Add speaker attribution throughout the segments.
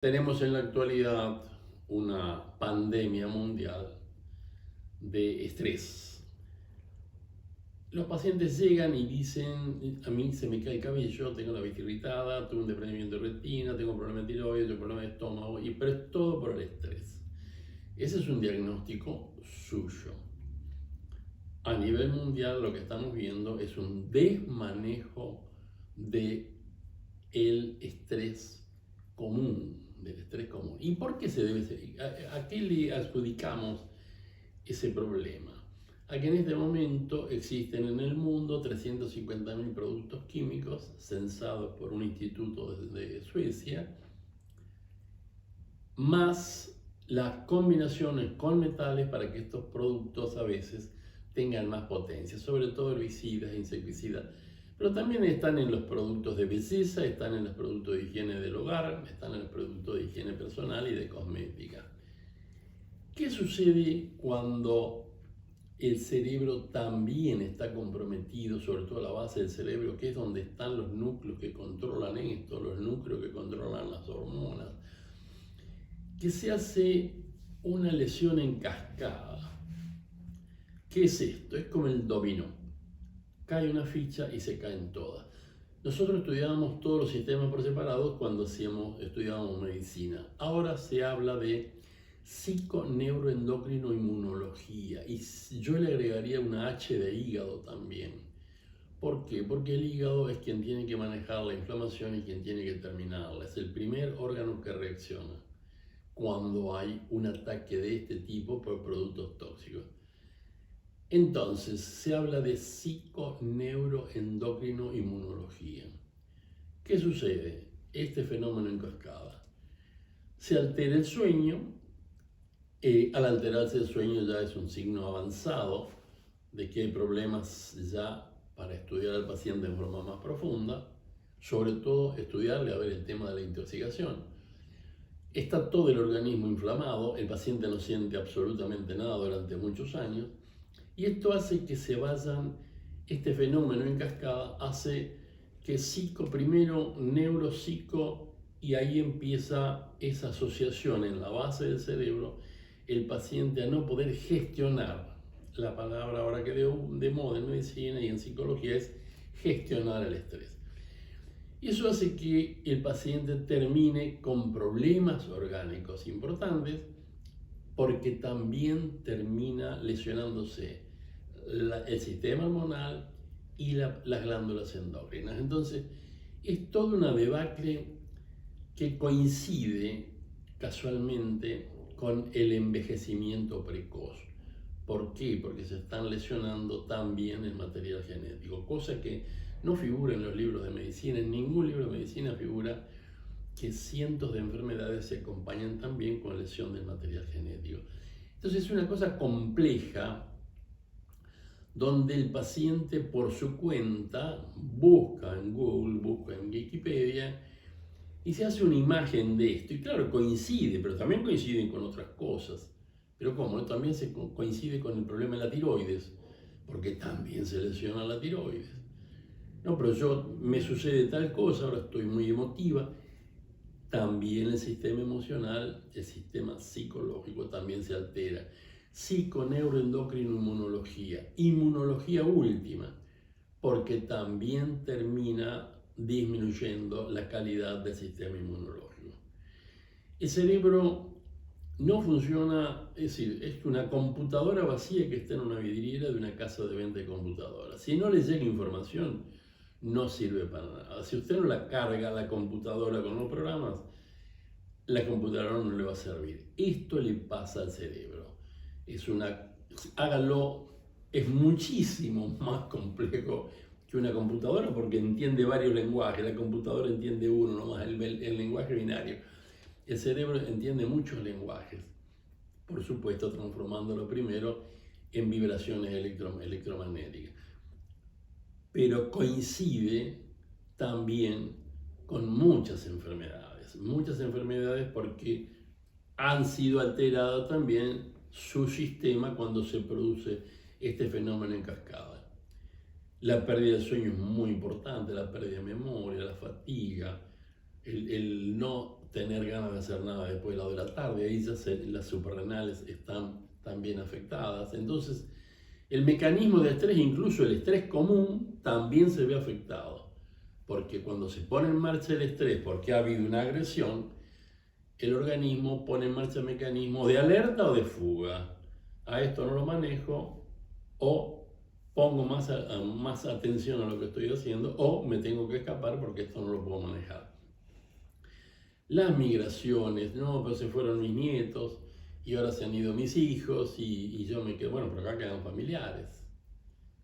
Speaker 1: Tenemos en la actualidad una pandemia mundial de estrés. Los pacientes llegan y dicen, a mí se me cae el cabello, tengo la vista irritada, tuve un desprendimiento de retina, tengo un problema de tiroides, tengo un problema de estómago, pero es todo por el estrés. Ese es un diagnóstico suyo. A nivel mundial lo que estamos viendo es un desmanejo de el estrés común, del estrés común. ¿Y por qué se debe ser? ¿A qué le adjudicamos ese problema? A que en este momento existen en el mundo 350.000 productos químicos censados por un instituto de Suecia, más las combinaciones con metales para que estos productos a veces tengan más potencia, sobre todo herbicidas, insecticidas. Pero también están en los productos de belleza, están en los productos de higiene del hogar, están en los productos de higiene personal y de cosmética. ¿Qué sucede cuando el cerebro también está comprometido, sobre todo la base del cerebro, que es donde están los núcleos que controlan esto, los núcleos que controlan las hormonas? Que se hace una lesión en cascada. ¿Qué es esto? Es como el dominó. Cae una ficha y se caen todas. Nosotros estudiábamos todos los sistemas por separado cuando estudiábamos medicina. Ahora se habla de psiconeuroendocrino inmunología y yo le agregaría una H de hígado también. ¿Por qué? Porque el hígado es quien tiene que manejar la inflamación y quien tiene que terminarla. Es el primer órgano que reacciona cuando hay un ataque de este tipo por productos tóxicos. Entonces, se habla de psiconeuroendocrino inmunología. ¿Qué sucede? Este fenómeno en cascada. Se altera el sueño, al alterarse el sueño ya es un signo avanzado de que hay problemas ya para estudiar al paciente en forma más profunda, sobre todo estudiarle a ver el tema de la intoxicación. Está todo el organismo inflamado, el paciente no siente absolutamente nada durante muchos años y esto hace que este fenómeno en cascada hace que primero neuropsico y ahí empieza esa asociación en la base del cerebro, el paciente a no poder gestionar, la palabra ahora que de moda en medicina y en psicología es gestionar el estrés. Y eso hace que el paciente termine con problemas orgánicos importantes porque también termina lesionándose el sistema hormonal y las glándulas endócrinas. Entonces, es toda una debacle que coincide casualmente con el envejecimiento precoz. ¿Por qué? Porque se están lesionando también el material genético, cosa que no figura en los libros de medicina. En ningún libro de medicina figura que cientos de enfermedades se acompañan también con lesión del material genético. Entonces es una cosa compleja donde el paciente por su cuenta busca en Google, busca en Wikipedia y se hace una imagen de esto. Y claro, coincide, pero también coinciden con otras cosas. Pero ¿cómo? También se coincide con el problema de la tiroides, porque también se lesiona la tiroides. No, pero me sucede tal cosa, ahora estoy muy emotiva. También el sistema emocional, el sistema psicológico también se altera. Psiconeuroendocrino inmunología, inmunología última, porque también termina disminuyendo la calidad del sistema inmunológico. El cerebro no funciona, es decir, es una computadora vacía que está en una vidriera de una casa de venta de computadoras. Si no le llega información, no sirve para nada. Si usted no la carga la computadora con los programas, la computadora no le va a servir. Esto le pasa al cerebro. Hágalo, es muchísimo más complejo que una computadora porque entiende varios lenguajes. La computadora entiende uno nomás, el lenguaje binario. El cerebro entiende muchos lenguajes, por supuesto transformándolo primero en vibraciones electromagnéticas. Pero coincide también con muchas enfermedades porque han sido alteradas también su sistema cuando se produce este fenómeno en cascada. La pérdida del sueño es muy importante, la pérdida de memoria, la fatiga, el no tener ganas de hacer nada después de las 2 de la tarde, ahí ya las suprarrenales están también afectadas. Entonces, el mecanismo de estrés, incluso el estrés común, también se ve afectado, porque cuando se pone en marcha el estrés porque ha habido una agresión, el organismo pone en marcha mecanismos de alerta o de fuga. A esto no lo manejo, o pongo más atención a lo que estoy haciendo, o me tengo que escapar porque esto no lo puedo manejar. Las migraciones, no, pero se fueron mis nietos y ahora se han ido mis hijos y yo me quedo, bueno, pero acá quedan familiares.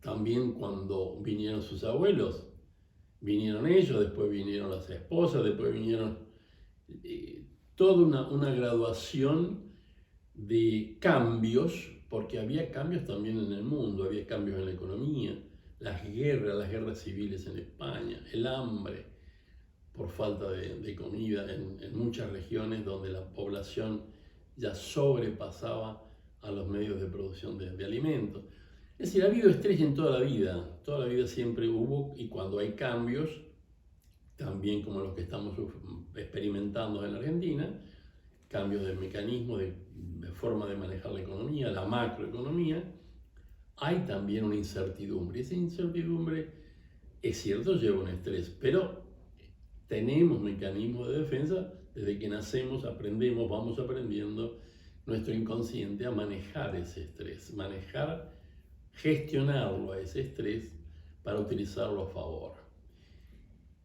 Speaker 1: También cuando vinieron sus abuelos, vinieron ellos, después vinieron las esposas, después vinieron toda una graduación de cambios, porque había cambios también en el mundo, había cambios en la economía, las guerras civiles en España, el hambre por falta de comida en muchas regiones donde la población ya sobrepasaba a los medios de producción de alimentos. Es decir, ha habido estrés en toda la vida siempre hubo, y cuando hay cambios, también como los que estamos experimentando en la Argentina, cambios de mecanismo, de forma de manejar la economía, la macroeconomía, hay también una incertidumbre. Esa incertidumbre, es cierto, lleva un estrés, pero tenemos mecanismos de defensa desde que nacemos, aprendemos, vamos aprendiendo nuestro inconsciente a manejar ese estrés, gestionarlo a ese estrés para utilizarlo a favor.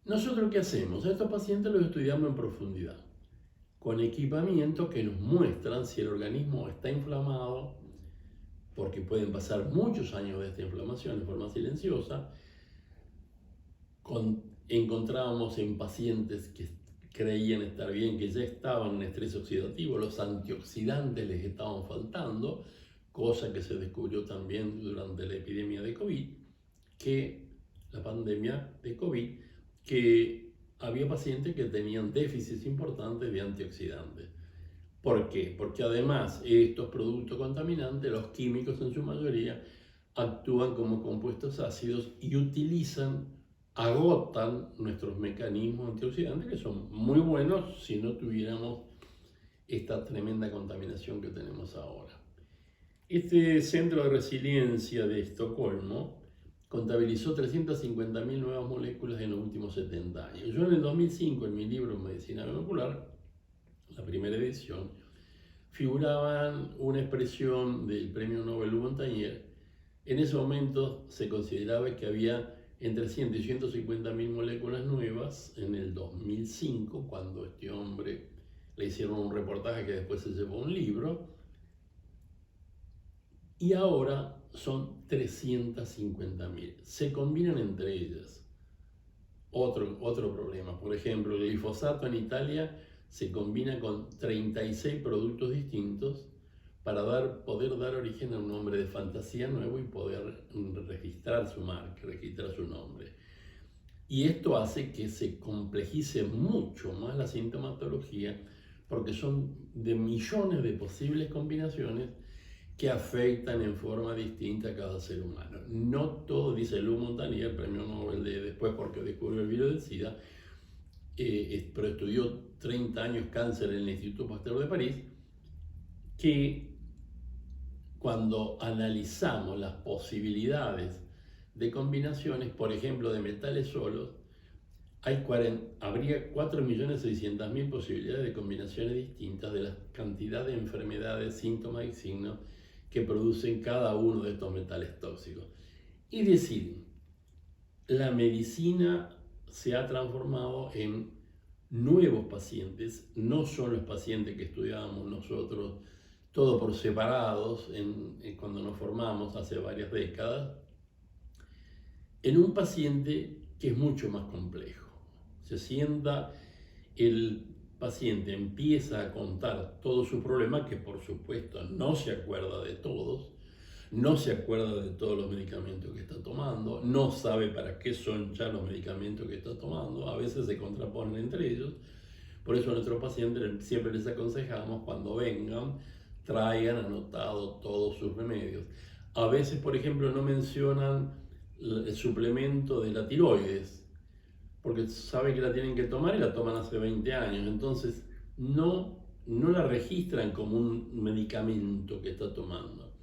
Speaker 1: ¿Nosotros qué hacemos? A estos pacientes los estudiamos en profundidad, con equipamientos que nos muestran si el organismo está inflamado, porque pueden pasar muchos años de esta inflamación de forma silenciosa. Encontrábamos en pacientes que creían estar bien, que ya estaban en estrés oxidativo, los antioxidantes les estaban faltando, cosa que se descubrió también durante la epidemia de COVID, la pandemia de COVID, que había pacientes que tenían déficits importantes de antioxidantes. ¿Por qué? Porque además estos productos contaminantes, los químicos en su mayoría, actúan como compuestos ácidos y agotan nuestros mecanismos antioxidantes, que son muy buenos si no tuviéramos esta tremenda contaminación que tenemos ahora. Este Centro de Resiliencia de Estocolmo contabilizó 350.000 nuevas moléculas en los últimos 70 años. Yo en el 2005, en mi libro Medicina Molecular, la primera edición, figuraban una expresión del premio Nobel Montagnier. En ese momento se consideraba que había entre 100 y 150.000 moléculas nuevas en el 2005, cuando este hombre le hicieron un reportaje que después se llevó un libro, y ahora son 350.000. Se combinan entre ellas. Otro problema, por ejemplo, el glifosato en Italia se combina con 36 productos distintos para poder dar origen a un nombre de fantasía nuevo y poder registrar su marca, registrar su nombre. Y esto hace que se complejice mucho más la sintomatología, porque son de millones de posibles combinaciones que afectan en forma distinta a cada ser humano. No todo, dice Lou Montagnier, el premio Nobel después porque descubrió el virus del SIDA, pero estudió 30 años cáncer en el Instituto Pasteur de París, que cuando analizamos las posibilidades de combinaciones, por ejemplo, de metales solos, habría 4.600.000 posibilidades de combinaciones distintas de la cantidad de enfermedades, síntomas y signos que producen cada uno de estos metales tóxicos. Es decir, la medicina se ha transformado en nuevos pacientes, no son los pacientes que estudiábamos nosotros, todo por separados, cuando nos formamos hace varias décadas, en un paciente que es mucho más complejo. Se sienta, el paciente empieza a contar todos sus problemas, que por supuesto no se acuerda de todos, no se acuerda de todos los medicamentos que está tomando, no sabe para qué son ya los medicamentos que está tomando, a veces se contraponen entre ellos. Por eso a nuestros pacientes siempre les aconsejamos, cuando vengan, traigan anotado todos sus remedios. A veces, por ejemplo, no mencionan el suplemento de la tiroides, porque saben que la tienen que tomar y la toman hace 20 años. Entonces, no la registran como un medicamento que está tomando.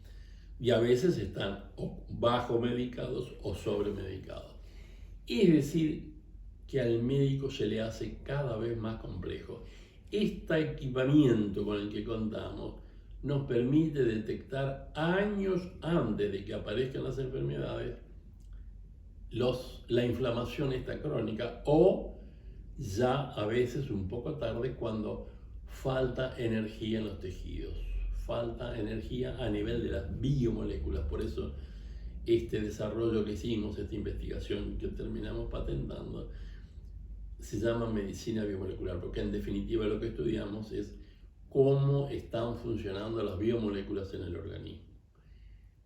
Speaker 1: Y a veces están o bajo medicados o sobremedicados. Es decir, que al médico se le hace cada vez más complejo. Este equipamiento con el que contamos nos permite detectar años antes de que aparezcan las enfermedades la inflamación esta crónica, o ya a veces un poco tarde cuando falta energía en los tejidos, falta energía a nivel de las biomoléculas. Por eso este desarrollo que hicimos, esta investigación que terminamos patentando, se llama medicina biomolecular, porque en definitiva lo que estudiamos es cómo están funcionando las biomoléculas en el organismo.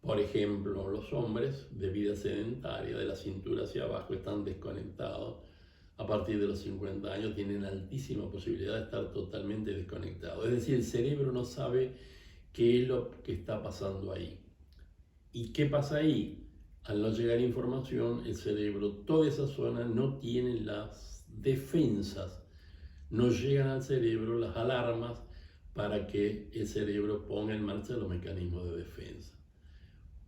Speaker 1: Por ejemplo, los hombres de vida sedentaria, de la cintura hacia abajo, están desconectados. A partir de los 50 años tienen altísima posibilidad de estar totalmente desconectados. Es decir, el cerebro no sabe qué es lo que está pasando ahí. ¿Y qué pasa ahí? Al no llegar información, el cerebro, toda esa zona no tiene las defensas, no llegan al cerebro las alarmas para que el cerebro ponga en marcha los mecanismos de defensa.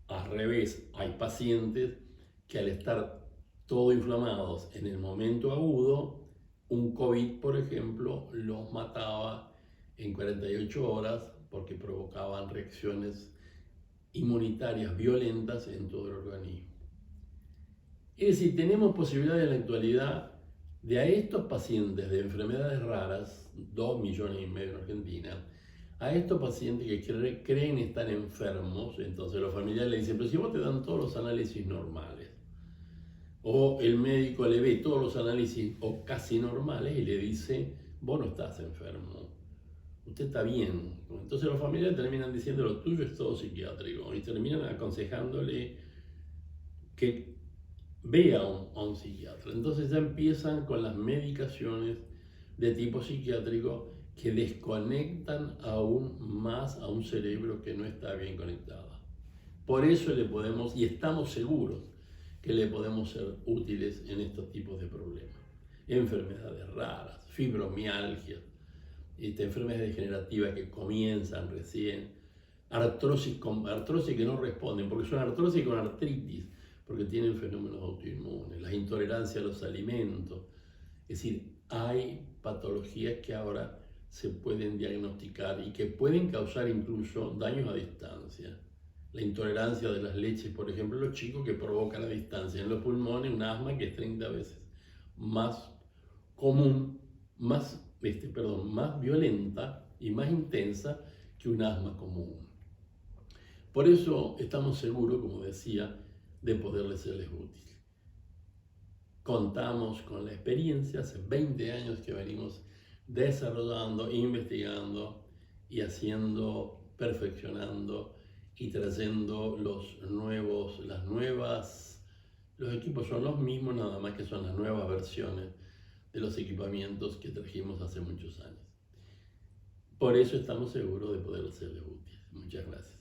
Speaker 1: Al revés, hay pacientes que al estar todo inflamados en el momento agudo, un COVID, por ejemplo, los mataba en 48 horas porque provocaban reacciones inmunitarias violentas en todo el organismo. Es decir, tenemos posibilidad en la actualidad de a estos pacientes de enfermedades raras, 2,5 millones en Argentina, a estos pacientes que creen estar enfermos, entonces los familiares le dicen, pero si vos te dan todos los análisis normales, o el médico le ve todos los análisis o casi normales y le dice, vos no estás enfermo, usted está bien. Entonces los familiares terminan diciendo, lo tuyo es todo psiquiátrico, y terminan aconsejándole que vea a un psiquiatra. Entonces ya empiezan con las medicaciones de tipo psiquiátrico que desconectan aún más a un cerebro que no está bien conectado. Por eso le podemos, y estamos seguros que le podemos ser útiles en estos tipos de problemas. Enfermedades raras, fibromialgia, enfermedades degenerativas que comienzan recién, artrosis que no responden, porque son artrosis con artritis, porque tienen fenómenos autoinmunes, las intolerancias a los alimentos. Es decir, hay patologías que ahora se pueden diagnosticar y que pueden causar incluso daños a distancia. La intolerancia de las leches, por ejemplo, los chicos, que provocan a distancia en los pulmones un asma que es 30 veces más común, más violenta y más intensa que un asma común. Por eso estamos seguros, como decía, de poderles serles útil. Contamos con la experiencia, hace 20 años que venimos desarrollando, investigando y haciendo, perfeccionando y trayendo los equipos son los mismos, nada más que son las nuevas versiones de los equipamientos que trajimos hace muchos años. Por eso estamos seguros de poder serles útiles. Muchas gracias.